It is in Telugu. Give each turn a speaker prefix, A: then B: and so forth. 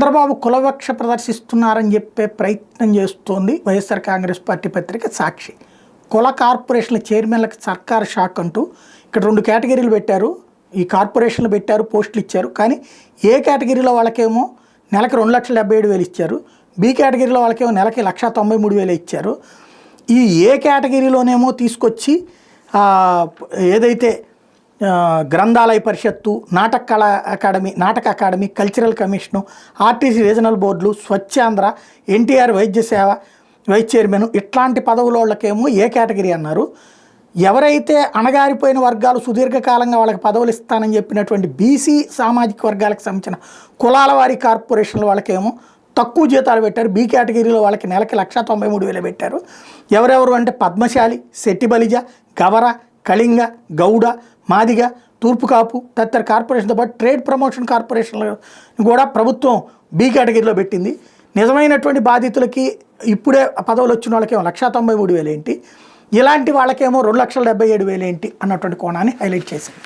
A: చంద్రబాబు కులవక్ష ప్రదర్శిస్తున్నారని చెప్పే ప్రయత్నం చేస్తోంది వైఎస్ఆర్ కాంగ్రెస్ పార్టీ పత్రిక సాక్షి. కుల కార్పొరేషన్ల చైర్మన్లకు సర్కారు షాక్ అంటూ ఇక్కడ 2 కేటగిరీలు పెట్టారు. ఈ కార్పొరేషన్లు పెట్టారు, పోస్టులు ఇచ్చారు. కానీ ఏ కేటగిరీలో వాళ్ళకేమో నెలకి 2,77,000 ఇచ్చారు, బి కేటగిరీలో వాళ్ళకేమో నెలకి 1,93,000 ఇచ్చారు. ఈ ఏ కేటగిరీలోనేమో తీసుకొచ్చి ఏదైతే గ్రంథాలయ పరిషత్తు, నాటక academy, cultural commission, RTC regional బోర్డులు, స్వచ్ఛాంధ్ర, ఎన్టీఆర్ వైద్య సేవ వైస్ చైర్మన్ ఇట్లాంటి పదవుల వాళ్ళకేమో ఏ కేటగిరీ అన్నారు. ఎవరైతే అణగారిపోయిన వర్గాలు సుదీర్ఘకాలంగా వాళ్ళకి పదవులు ఇస్తానని చెప్పినటువంటి బీసీ సామాజిక వర్గాలకు సంబంధించిన కులాల వారి కార్పొరేషన్ల వాళ్ళకేమో తక్కువ జీతాలు పెట్టారు. బి కేటగిరీలో వాళ్ళకి నెలకి 1,93,000 పెట్టారు. ఎవరెవరు అంటే పద్మశాలి, శెట్టి బలిజ, గవర, కళింగ, గౌడ, మాదిగ, తూర్పు కాపు తదితర కార్పొరేషన్తో పాటు ట్రేడ్ ప్రమోషన్ కార్పొరేషన్లు కూడా ప్రభుత్వం బి కేటగిరీలో పెట్టింది. నిజమైనటువంటి బాధితులకి ఇప్పుడే పదవులు వచ్చిన వాళ్ళకేమో 1,93,000 ఏంటి, ఇలాంటి వాళ్ళకేమో 2,77,000 ఏంటి అన్నటువంటి కోణాన్ని హైలైట్ చేసింది.